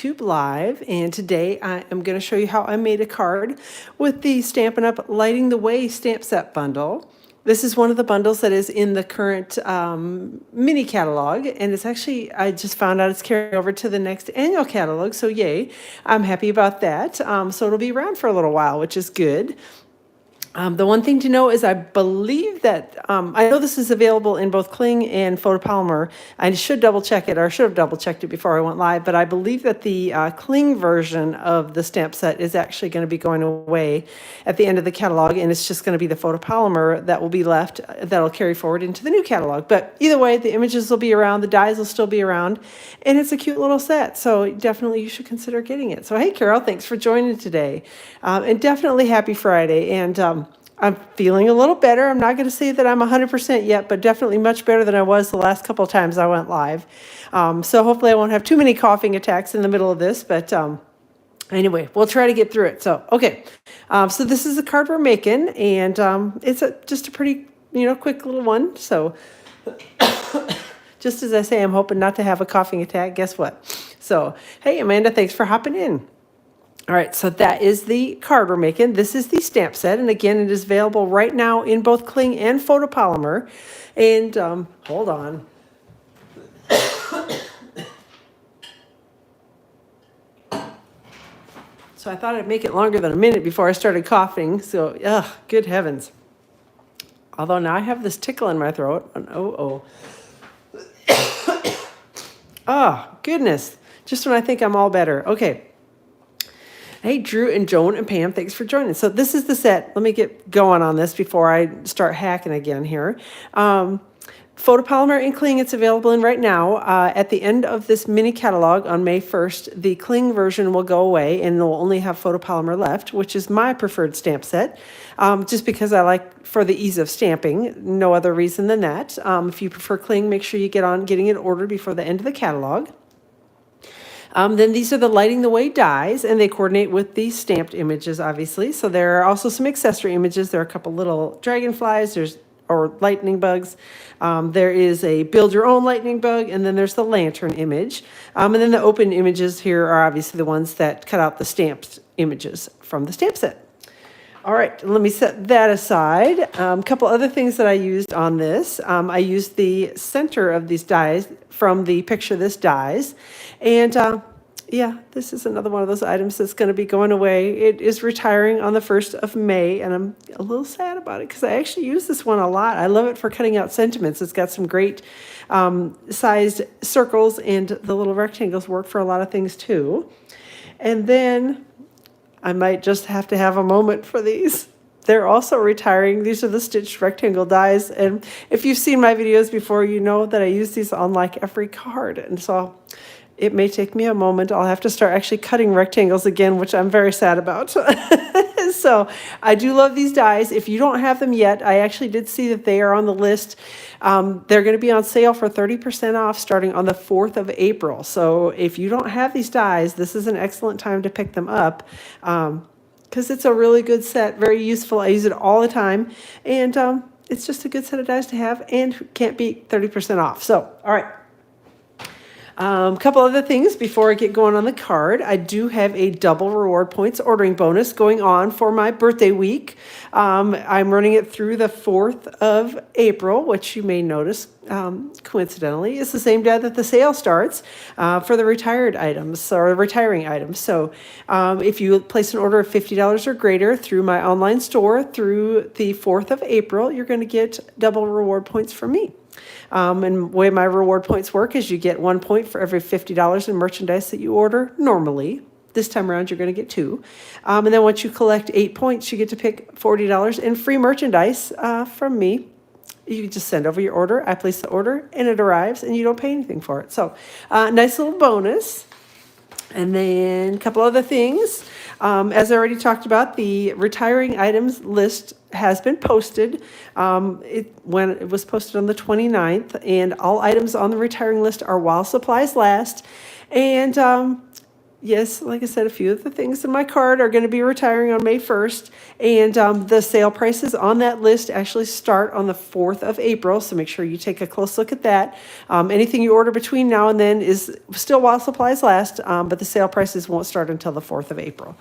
YouTube Live, and today I am going to show you how I made a card with the Stampin' Up! Lighting the Way stamp set bundle. This is one of the bundles that is in the current mini catalog, and it's actually, I just found out it's carrying over to the next annual catalog, so yay, I'm happy about that. So it'll be around for a little while, which is good. The one thing to know is I believe that, I know this is available in both Cling and photopolymer. I should double check it, or I should have double checked it before I went live, but I believe that the Cling version of the stamp set is actually going to be going away at the end of the catalog, and it's just going to be the photopolymer that will be left that'll carry forward into the new catalog. But either way, the images will be around, the dies will still be around, and it's a cute little set, so definitely you should consider getting it. So hey, Carol, thanks for joining today, and definitely happy Friday. And I'm feeling a little better. I'm not going to say that I'm 100% yet, but definitely much better than I was the last couple of times I went live. So hopefully I won't have too many coughing attacks in the middle of this, but anyway, we'll try to get through it. So, okay. So this is the card we're making, and it's just a pretty, quick little one. So just as I say, I'm hoping not to have a coughing attack. Guess what? So, hey, Amanda, thanks for hopping in. All right, so that is the card we're making. This is the stamp set, and again, it is available right now in both Cling and photopolymer. And hold on. So I thought I'd make it longer than a minute before I started coughing. So, good heavens. Although now I have this tickle in my throat. Oh, goodness. Just when I think I'm all better. Okay. Hey, Drew and Joan and Pam, thanks for joining. So this is the set. Let me get going on this before I start hacking again here. Photopolymer and Cling, it's available in right now. At the end of this mini catalog on May 1st, the Cling version will go away and we'll only have photopolymer left, which is my preferred stamp set, just because I like for the ease of stamping, no other reason than that. If you prefer Cling, make sure you get on getting it ordered before the end of the catalog. Then these are the Lighting the Way dies, and they coordinate with the stamped images, obviously. So there are also some accessory images. There are a couple little dragonflies, or lightning bugs. There is a build your own lightning bug, and then there's the lantern image. And then the open images here are obviously the ones that cut out the stamped images from the stamp set. All right, let me set that aside. A couple other things that I used on this. I used the center of these dies from the Picture This dies. And yeah, this is another one of those items that's going to be going away. It is retiring on the 1st of May, and I'm a little sad about it because I actually use this one a lot. I love it for cutting out sentiments. It's got some great sized circles, and the little rectangles work for a lot of things too. And then I might just have to have a moment for these. They're also retiring. These are the stitched rectangle dies. And if you've seen my videos before, you know that I use these on like every card. And so it may take me a moment. I'll have to start actually cutting rectangles again, which I'm very sad about. So I do love these dies. If you don't have them yet, I actually did see that they are on the list. They're going to be on sale for 30% off starting on the 4th of April. So if you don't have these dies, this is an excellent time to pick them up because it's a really good set, very useful. I use it all the time, and it's just a good set of dies to have and can't beat 30% off. So, all right. A couple other things before I get going on the card. I do have a double reward points ordering bonus going on for my birthday week. I'm running it through the 4th of April, which you may notice coincidentally is the same day that the sale starts for the retired items or retiring items. So if you place an order of $50 or greater through my online store through the 4th of April, you're going to get double reward points from me. And the way my reward points work is you get 1 point for every $50 in merchandise that you order normally. This time around, you're going to get 2. And then once you collect 8 points, you get to pick $40 in free merchandise from me. You can just send over your order. I place the order, and it arrives, and you don't pay anything for it. So nice little bonus. And then a couple other things. As I already talked about, the retiring items list has been posted. When it was posted on the 29th, and all items on the retiring list are while supplies last. And Yes, like I said, a few of the things in my card are going to be retiring on May 1st. And the sale prices on that list actually start on the 4th of April. So make sure you take a close look at that. Anything you order between now and then is still while supplies last, but the sale prices won't start until the 4th of April.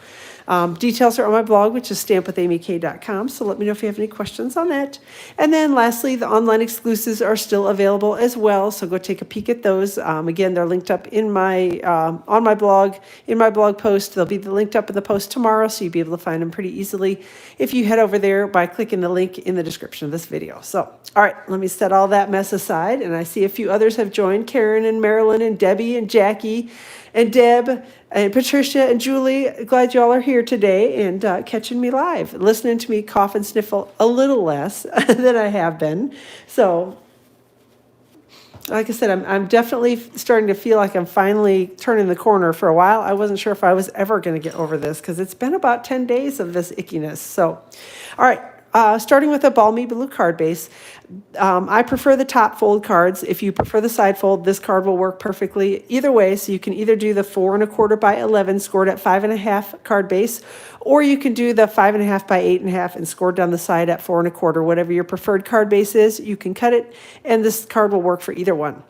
Details are on my blog, which is stampwithamyk.com. So let me know if you have any questions on that. And then lastly, the online exclusives are still available as well. So go take a peek at those. Again, they're linked up in my on my blog, in my blog post. They'll be linked up in the post tomorrow, so you'll be able to find them pretty easily if you head over there by clicking the link in the description of this video. So, all right, let me set all that mess aside. And I see a few others have joined: Karen and Marilyn and Debbie and Jackie and Deb and Patricia and Julie. Glad y'all are here today and catching me live, listening to me cough and sniffle a little less than I have been. So, like I said, I'm definitely starting to feel like I'm finally turning the corner. For a while, I wasn't sure if I was ever going to get over this because it's been about 10 days of this ickiness. So, all right. Starting with a balmy blue card base, I prefer the top fold cards. If you prefer the side fold, this card will work perfectly either way. So you can either do the 4 1/4 by 11 scored at 5 1/2 card base, or you can do the 5 1/2 by 8 1/2 and scored down the side at 4 1/4. Whatever your preferred card base is, you can cut it, and this card will work for either one.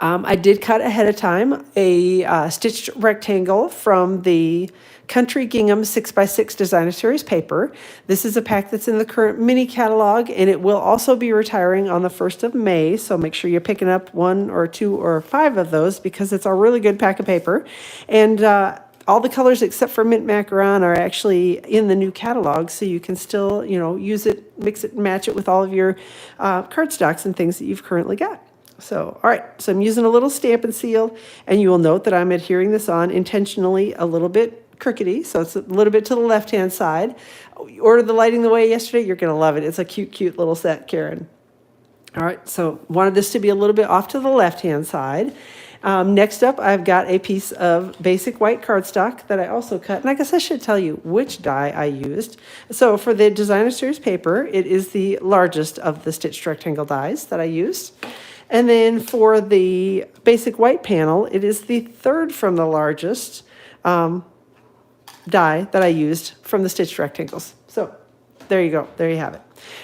I did cut ahead of time a stitched rectangle from the Country Gingham 6x6 Designer Series paper. This is a pack that's in the current mini catalog, and it will also be retiring on the 1st of May, so make sure you're picking up 1 or 2 or 5 of those because it's a really good pack of paper. And all the colors except for Mint Macaron are actually in the new catalog, so you can still, use it, mix it, and match it with all of your cardstocks and things that you've currently got. So, all right, so I'm using a little Stampin' Seal, and you will note that I'm adhering this on intentionally a little bit crookedy, so it's a little bit to the left-hand side. You ordered the Lighting the Way yesterday. You're going to love it. It's a cute, cute little set, Karen. All right, so wanted this to be a little bit off to the left-hand side. Next up, I've got a piece of basic white cardstock that I also cut. And I guess I should tell you which die I used. So for the Designer Series paper, it is the largest of the stitched rectangle dies that I used. And then for the basic white panel, it is the third from the largest die that I used from the stitched rectangles. So there you go. There you have it.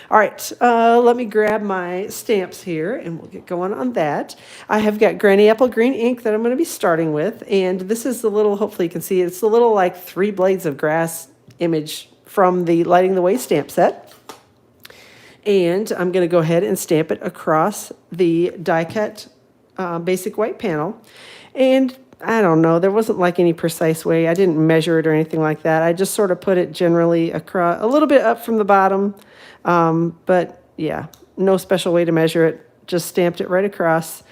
All right, let me grab my stamps here and we'll get going on that. I have got Granny Apple Green ink that I'm going to be starting with. And this is the little, hopefully you can see it, it's the little like 3 blades of grass image from the Lighting the Way stamp set. And I'm going to go ahead and stamp it across the die cut basic white panel. And I don't know, there wasn't like any precise way. I didn't measure it or anything like that. I just sort of put it generally across, a little bit up from the bottom. But yeah, no special way to measure it. Just stamped it right across.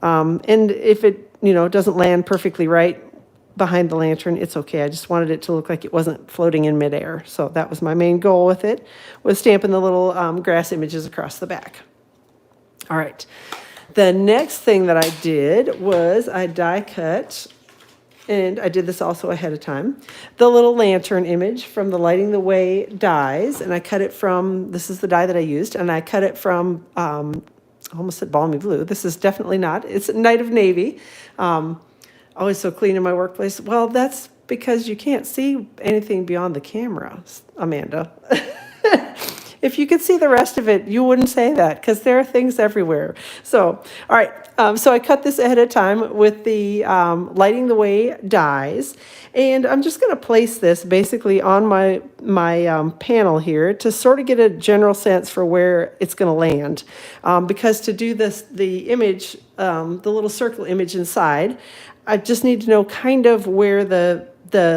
And if it, doesn't land perfectly right behind the lantern, it's okay. I just wanted it to look like it wasn't floating in midair. So that was my main goal with it, was stamping the little grass images across the back. All right. The next thing that I did was I die cut, and I did this also ahead of time, the little lantern image from the Lighting the Way dies, and I cut it from, this is the die that I used, and I cut it from, I almost said balmy blue. This is definitely not. It's Night of Navy. Always so clean in my workplace. Well, that's because you can't see anything beyond the camera, Amanda. If you could see the rest of it, you wouldn't say that because there are things everywhere. So, all right. So I cut this ahead of time with the Lighting the Way dies. And I'm just going to place this basically on my panel here to sort of get a general sense for where it's going to land. Because to do this, the image, the little circle image inside, I just need to know kind of where the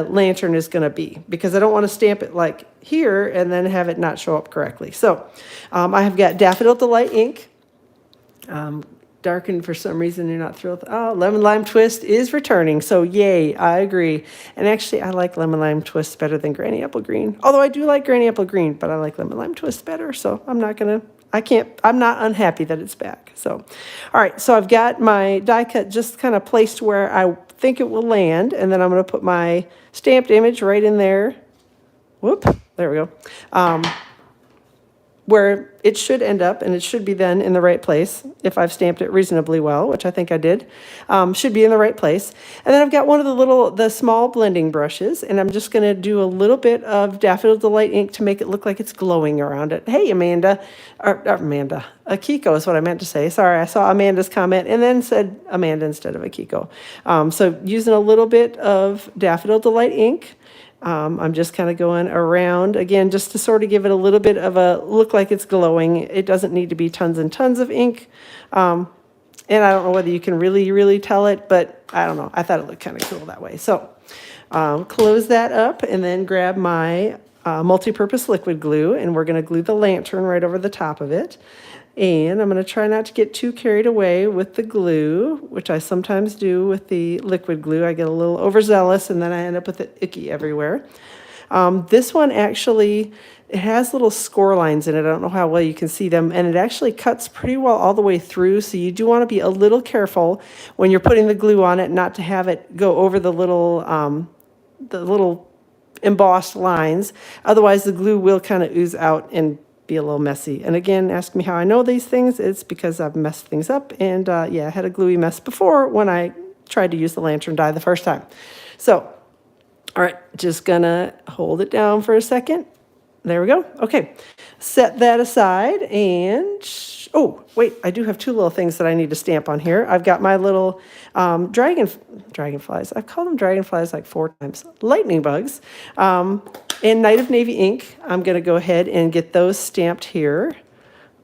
lantern is going to be, because I don't want to stamp it like here and then have it not show up correctly. So I have got Daffodil Delight ink. Darkened for some reason, you're not thrilled. Oh, Lemon Lime Twist is returning. So yay, I agree. And actually, I like Lemon Lime Twist better than Granny Apple Green. Although I do like Granny Apple Green, but I like Lemon Lime Twist better. So I'm not unhappy that it's back. So, all right, so I've got my die cut just kind of placed where I think it will land, and then I'm going to put my stamped image right in there. Whoop, there we go. where it should end up, and it should be then in the right place if I've stamped it reasonably well, which I think I did. Should be in the right place. And then I've got one of the small blending brushes, and I'm just going to do a little bit of Daffodil Delight ink to make it look like it's glowing around it. Hey, Akiko is what I meant to say. Sorry, I saw Amanda's comment and then said Amanda instead of Akiko. So using a little bit of Daffodil Delight ink. I'm just kind of going around, again, just to sort of give it a little bit of a look like it's glowing. It doesn't need to be tons and tons of ink. And I don't know whether you can really tell it, but I don't know. I thought it looked kind of cool that way. So close that up and then grab my multi-purpose liquid glue, and we're going to glue the lantern right over the top of it. And I'm going to try not to get too carried away with the glue, which I sometimes do with the liquid glue. I get a little overzealous and then I end up with it icky everywhere. This one actually, it has little score lines in it. I don't know how well you can see them. And it actually cuts pretty well all the way through. So you do want to be a little careful when you're putting the glue on it, not to have it go over the little embossed lines. Otherwise, the glue will kind of ooze out and be a little messy. And again, ask me how I know these things. It's because I've messed things up. And yeah, I had a gluey mess before when I tried to use the lantern die the first time. So, all right, just gonna hold it down for a second. There we go. Okay, set that aside. And oh, wait, I do have two little things that I need to stamp on here. I've got my little dragonflies. I've called them dragonflies like 4 times. Lightning bugs. In Night of Navy ink, I'm going to go ahead and get those stamped here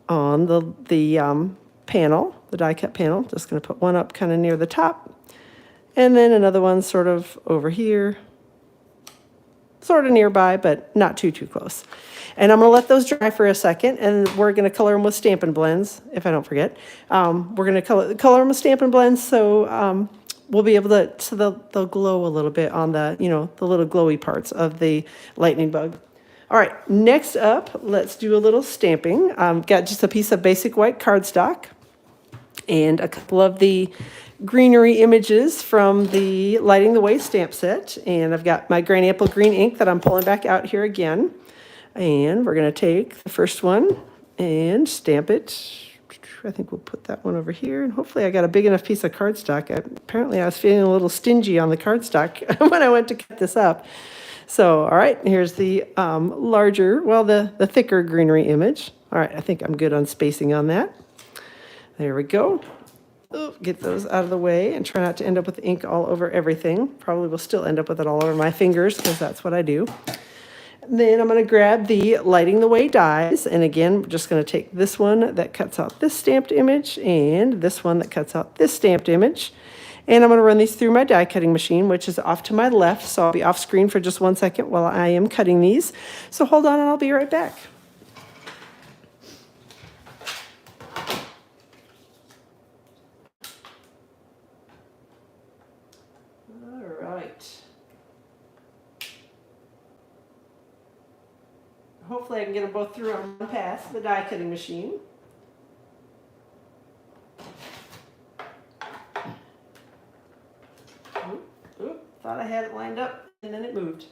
on the panel, the die cut panel. Just going to put one up kind of near the top, and then another one sort of over here, sort of nearby, but not too close. And I'm going to let those dry for a second, and we're going to color them with Stampin' blends, if I don't forget. We're going to color them with Stampin' blends, so we'll be able to, so they'll glow a little bit on the, the little glowy parts of the lightning bug. All right, next up, let's do a little stamping. Got just a piece of basic white cardstock and a couple of the greenery images from the Lighting the Way stamp set. And I've got my Granny Apple green ink that I'm pulling back out here again. And we're going to take the first one and stamp it. I think we'll put that one over here. And hopefully I got a big enough piece of cardstock. Apparently I was feeling a little stingy on the cardstock when I went to cut this up. So, all right, here's the larger, well, the thicker greenery image. All right, I think I'm good on spacing on that. There we go. Oh, get those out of the way and try not to end up with ink all over everything. Probably will still end up with it all over my fingers because that's what I do. Then I'm going to grab the Lighting the Way dies. And again, we're just going to take this one that cuts out this stamped image and this one that cuts out this stamped image. And I'm going to run these through my die cutting machine, which is off to my left. So I'll be off screen for just 1 second while I am cutting these. So hold on and I'll be right back. All right. Hopefully I can get them both through on one pass, the die cutting machine. Oop, thought I had it lined up and then it moved.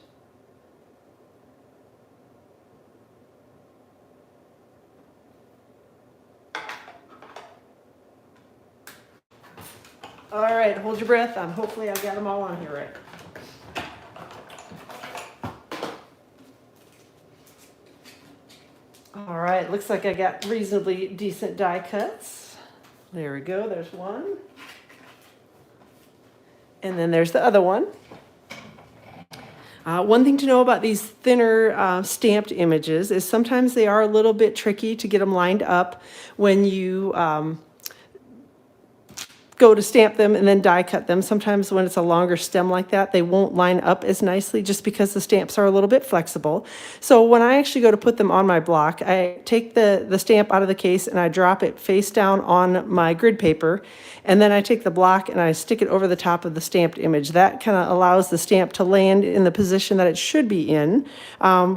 All right, hold your breath. Hopefully I got them all on here right. All right, looks like I got reasonably decent die cuts. There we go, there's one. And then there's the other one. One thing to know about these thinner stamped images is sometimes they are a little bit tricky to get them lined up when you go to stamp them and then die cut them. Sometimes when it's a longer stem like that, they won't line up as nicely just because the stamps are a little bit flexible. So when I actually go to put them on my block, I take the stamp out of the case and I drop it face down on my grid paper. And then I take the block and I stick it over the top of the stamped image. That kind of allows the stamp to land in the position that it should be in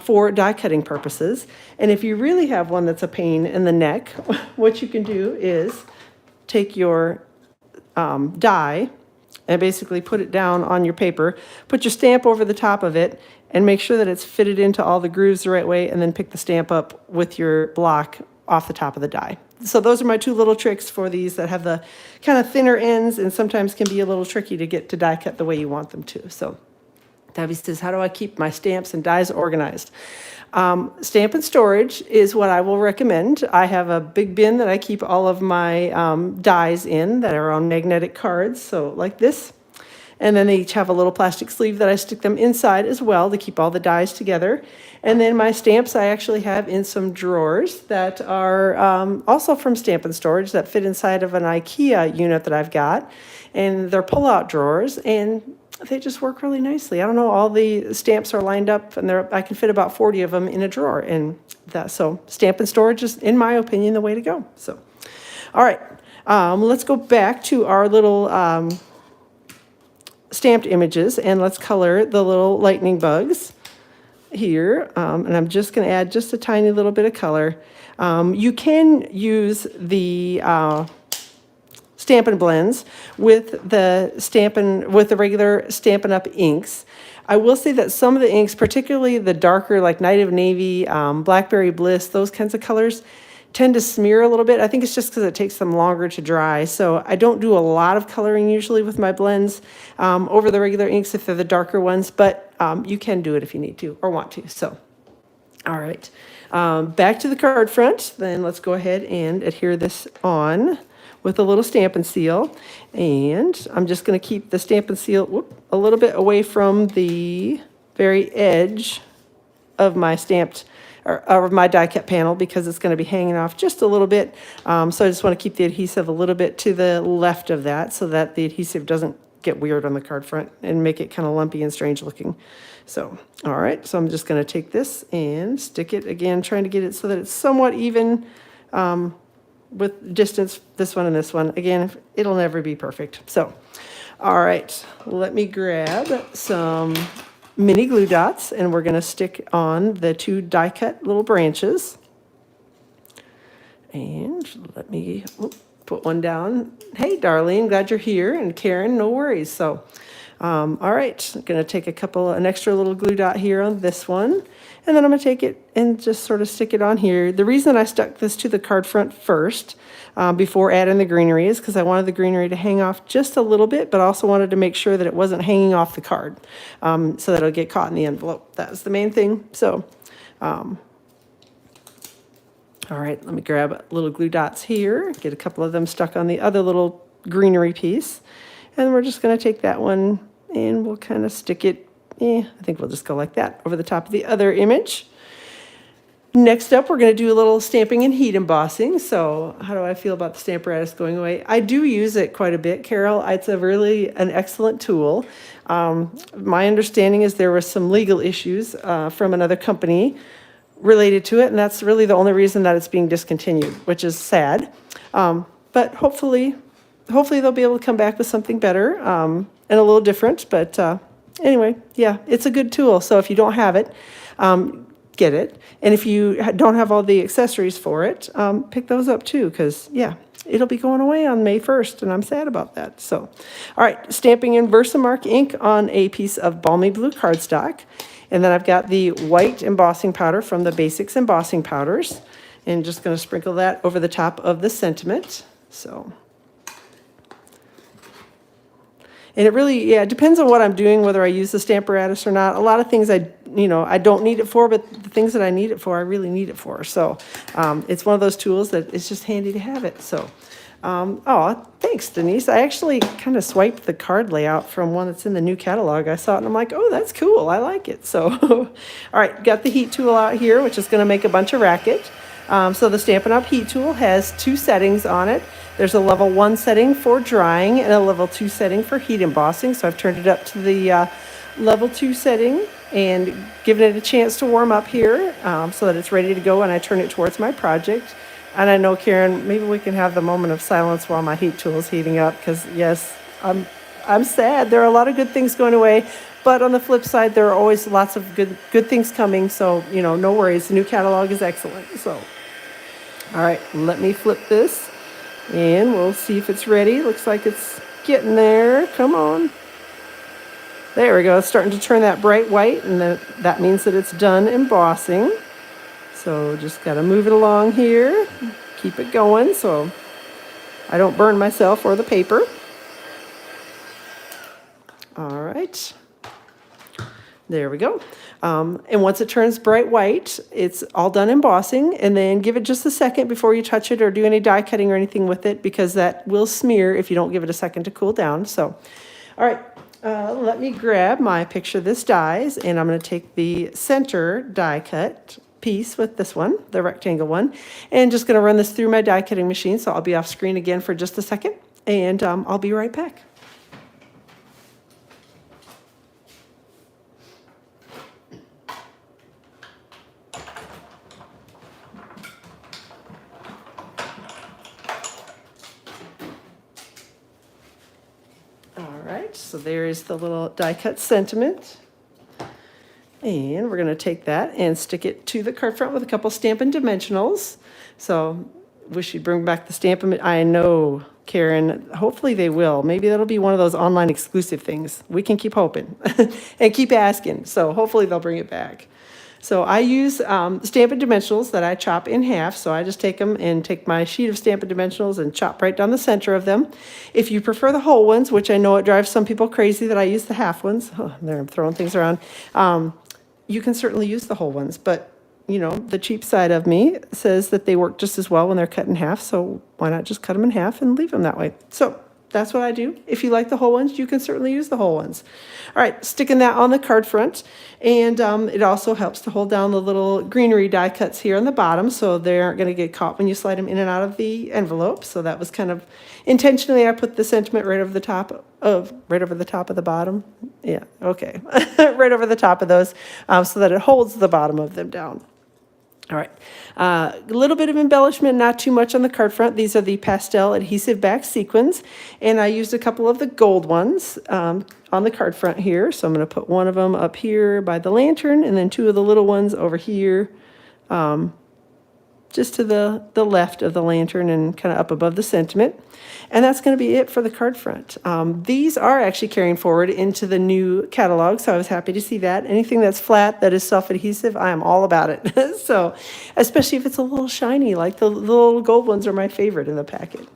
for die cutting purposes. And if you really have one that's a pain in the neck, what you can do is take your die, and basically put it down on your paper. Put your stamp over the top of it and make sure that it's fitted into all the grooves the right way, and then pick the stamp up with your block off the top of the die. So those are my two little tricks for these that have the kind of thinner ends and sometimes can be a little tricky to get to die cut the way you want them to. So Debbie says, how do I keep my stamps and dies organized? Stampin' storage is what I will recommend. I have a big bin that I keep all of my dies in that are on magnetic cards, so like this. And then they each have a little plastic sleeve that I stick them inside as well to keep all the dies together. And then my stamps I actually have in some drawers that are also from Stampin' Storage that fit inside of an IKEA unit that I've got. And they're pull-out drawers, and they just work really nicely. I don't know, all the stamps are lined up, and I can fit about 40 of them in a drawer. And so Stampin' Storage is, in my opinion, the way to go. So, all right, let's go back to our little stamped images, and let's color the little lightning bugs here. And I'm just going to add just a tiny little bit of color. You can use the Stampin' Blends with the regular Stampin' Up! Inks. I will say that some of the inks, particularly the darker, like Night of Navy, Blackberry Bliss, those kinds of colors, tend to smear a little bit. I think it's just because it takes them longer to dry. So I don't do a lot of coloring usually with my blends over the regular inks if they're the darker ones, but you can do it if you need to or want to. So, all right. Back to the card front. Then let's go ahead and adhere this on with a little Stampin' Seal. And I'm just going to keep the Stampin' Seal a little bit away from the very edge of my stamped or my die cut panel, because it's going to be hanging off just a little bit. So I just want to keep the adhesive a little bit to the left of that so that the adhesive doesn't get weird on the card front and make it kind of lumpy and strange looking. So, all right, so I'm just going to take this and stick it again, trying to get it so that it's somewhat even with distance, this one and this one. Again, it'll never be perfect. So, all right, let me grab some mini glue dots, and we're going to stick on the two die cut little branches. And let me put one down. Hey, Darlene, glad you're here. And Karen, no worries. So, all right, I'm going to take an extra little glue dot here on this one. And then I'm going to take it and just sort of stick it on here. The reason I stuck this to the card front first before adding the greenery is because I wanted the greenery to hang off just a little bit, but also wanted to make sure that it wasn't hanging off the card so that it'll get caught in the envelope. That was the main thing. So, all right, let me grab little glue dots here, get a couple of them stuck on the other little greenery piece. And we're just going to take that one and we'll kind of stick it. I think we'll just go like that over the top of the other image. Next up, we're going to do a little stamping and heat embossing. So how do I feel about the Stamparatus going away? I do use it quite a bit, Carol. It's an excellent tool. My understanding is there were some legal issues from another company related to it, and that's really the only reason that it's being discontinued, which is sad. But hopefully they'll be able to come back with something better and a little different. But anyway, yeah, it's a good tool. So if you don't have it, get it. And if you don't have all the accessories for it, pick those up too, because, yeah, it'll be going away on May 1st, and I'm sad about that. So, all right, stamping in Versamark ink on a piece of balmy blue cardstock. And then I've got the white embossing powder from the Basics Embossing Powders. And just going to sprinkle that over the top of the sentiment. So... And it really, yeah, it depends on what I'm doing, whether I use the Stamparatus or not. A lot of things I don't need it for, but the things that I need it for, I really need it for. So it's one of those tools that it's just handy to have it. So, oh, thanks, Denise. I actually kind of swiped the card layout from one that's in the new catalog. I saw it and I'm like, oh, that's cool. I like it. So, all right, got the heat tool out here, which is going to make a bunch of racket. So the Stampin' Up! Heat tool has two settings on it. There's a level 1 setting for drying and a level 2 setting for heat embossing. So I've turned it up to the level 2 setting and given it a chance to warm up here so that it's ready to go, and I turn it towards my project. And I know, Karen, maybe we can have the moment of silence while my heat tool is heating up, because yes, I'm sad. There are a lot of good things going away, but on the flip side, there are always lots of good things coming. So, no worries. The new catalog is excellent. So, all right, let me flip this. And we'll see if it's ready. Looks like it's getting there. Come on. There we go. It's starting to turn that bright white, and that means that it's done embossing. So just got to move it along here. Keep it going so I don't burn myself or the paper. All right. There we go. And once it turns bright white, it's all done embossing. And then give it just a second before you touch it or do any die cutting or anything with it, because that will smear if you don't give it a second to cool down. So, all right, let me grab my picture this dies, and I'm going to take the center die cut piece with this one, the rectangle one, and just going to run this through my die cutting machine. So I'll be off screen again for just a second, and I'll be right back. So there is the little die cut sentiment. And we're going to take that and stick it to the card front with a couple Stampin' dimensionals. So wish you'd bring back the Stampin'. I know, Karen, hopefully they will. Maybe that'll be one of those online exclusive things. We can keep hoping and keep asking. So hopefully they'll bring it back. So I use Stampin' dimensionals that I chop in half. So I just take them and take my sheet of Stampin' dimensionals and chop right down the center of them. If you prefer the whole ones, which I know it drives some people crazy that I use the half ones. Oh, there, I'm throwing things around. You can certainly use the whole ones, but you know, the cheap side of me says that they work just as well when they're cut in half. So why not just cut them in half and leave them that way? So that's what I do. If you like the whole ones, you can certainly use the whole ones. All right, sticking that on the card front. And it also helps to hold down the little greenery die cuts here on the bottom so they aren't going to get caught when you slide them in and out of the envelope. So that was kind of intentionally, I put the sentiment right over the top of the bottom. Yeah, okay. Right over the top of those so that it holds the bottom of them down. All right, a little bit of embellishment, not too much on the card front. These are the pastel adhesive back sequins, and I used a couple of the gold ones on the card front here. So I'm going to put one of them up here by the lantern, and then two of the little ones over here, just to the left of the lantern and kind of up above the sentiment. And that's going to be it for the card front. These are actually carrying forward into the new catalog, so I was happy to see that. Anything that's flat, that is self-adhesive, I am all about it. So, especially if it's a little shiny, like the little gold ones are my favorite in the packet.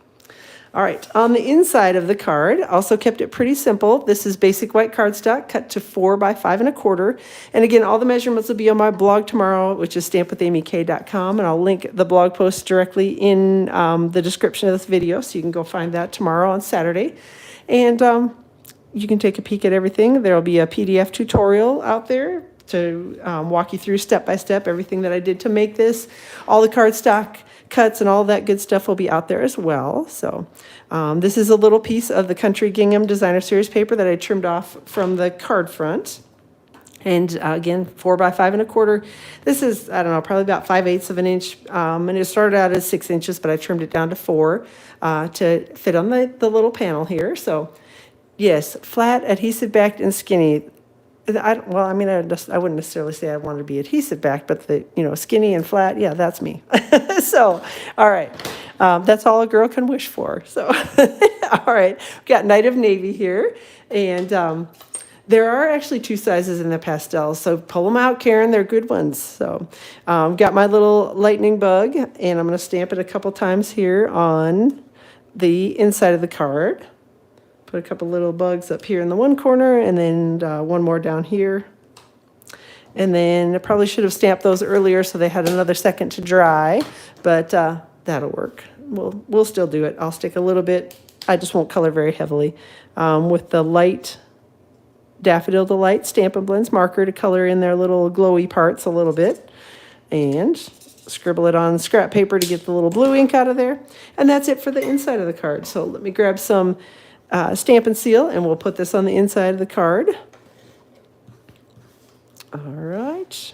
All right, on the inside of the card, also kept it pretty simple. This is basic white cardstock cut to 4 by 5 1/4. And again, all the measurements will be on my blog tomorrow, which is stampwithamyk.com. And I'll link the blog post directly in the description of this video, so you can go find that tomorrow on Saturday. And you can take a peek at everything. There'll be a PDF tutorial out there to walk you through step by step everything that I did to make this. All the cardstock cuts and all that good stuff will be out there as well. So this is a little piece of the Country Gingham Designer Series paper that I trimmed off from the card front. And again, 4 by 5 1/4. This is, I don't know, probably about 5/8 of an inch. And it started out as 6 inches, but I trimmed it down to 4 to fit on the little panel here. So yes, flat, adhesive backed, and skinny. I wouldn't necessarily say I wanted to be adhesive backed, but skinny and flat, yeah, that's me. So, all right, that's all a girl can wish for. So, all right, we've got Night of Navy here, and there are actually 2 sizes in the pastels, so pull them out, Karen, they're good ones. So, got my little lightning bug, and I'm going to stamp it a couple times here on the inside of the card. Put a couple little bugs up here in the one corner, and then one more down here. And then I probably should have stamped those earlier so they had another second to dry, but that'll work. We'll still do it. I'll stick a little bit. I just won't color very heavily with the light Daffodil Delight Stampin' Blends marker to color in their little glowy parts a little bit, and scribble it on scrap paper to get the little blue ink out of there. And that's it for the inside of the card. So let me grab some Stampin' Seal, and we'll put this on the inside of the card. All right.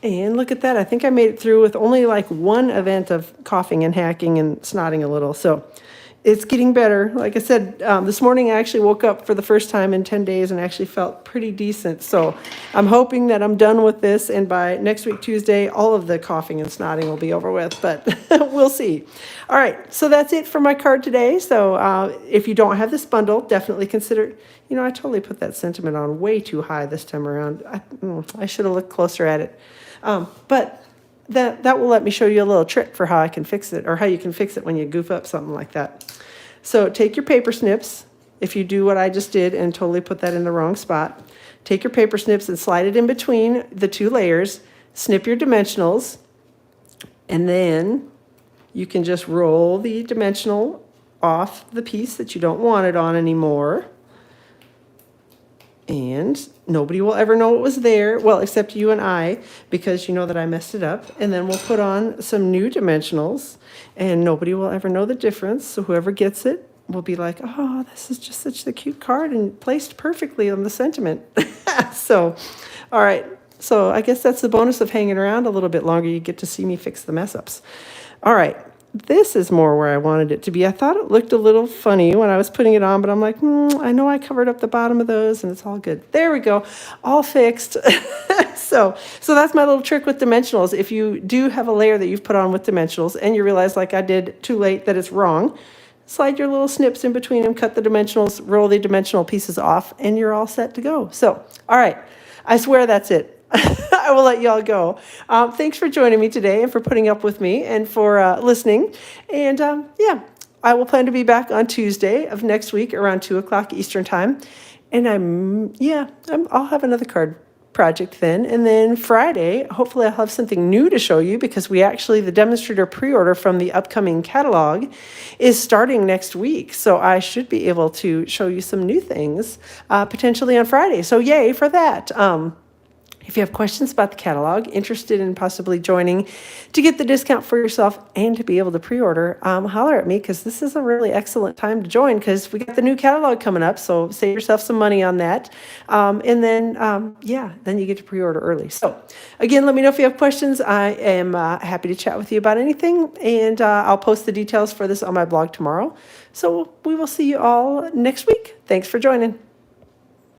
And look at that. I think I made it through with only like one event of coughing and hacking and snotting a little. So It's getting better. Like I said, this morning I actually woke up for the first time in 10 days and actually felt pretty decent. So I'm hoping that I'm done with this, and by next week, Tuesday, all of the coughing and snotting will be over with, but we'll see. All right, so that's it for my card today. So if you don't have this bundle, definitely consider, I totally put that sentiment on way too high this time around. I should have looked closer at it. But that will let me show you a little trick for how I can fix it, or how you can fix it when you goof up something like that. So take your paper snips, if you do what I just did and totally put that in the wrong spot. Take your paper snips and slide it in between the two layers, snip your dimensionals, and then you can just roll the dimensional off the piece that you don't want it on anymore. And nobody will ever know it was there, well, except you and I, because you know that I messed it up. And then we'll put on some new dimensionals, and nobody will ever know the difference. So whoever gets it will be like, oh, this is just such a cute card and placed perfectly on the sentiment. So, all right. So I guess that's the bonus of hanging around a little bit longer. You get to see me fix the mess ups. All right. This is more where I wanted it to be. I thought it looked a little funny when I was putting it on, but I'm like, I know I covered up the bottom of those and it's all good. There we go. All fixed. So that's my little trick with dimensionals. If you do have a layer that you've put on with dimensionals and you realize, like I did too late, that it's wrong, slide your little snips in between them, cut the dimensionals, roll the dimensional pieces off, and you're all set to go. So, all right. I swear that's it. I will let y'all go. Thanks for joining me today and for putting up with me and for listening. And yeah, I will plan to be back on Tuesday of next week around 2 o'clock Eastern time. And I'll have another card project then. And then Friday, hopefully I'll have something new to show you, because the demonstrator pre-order from the upcoming catalog is starting next week. So I should be able to show you some new things potentially on Friday. So yay for that. If you have questions about the catalog, interested in possibly joining to get the discount for yourself and to be able to pre-order, holler at me, because this is a really excellent time to join, because we got the new catalog coming up. So save yourself some money on that. And then you get to pre-order early. So again, let me know if you have questions. I am happy to chat with you about anything. And I'll post the details for this on my blog tomorrow. So we will see you all next week. Thanks for joining.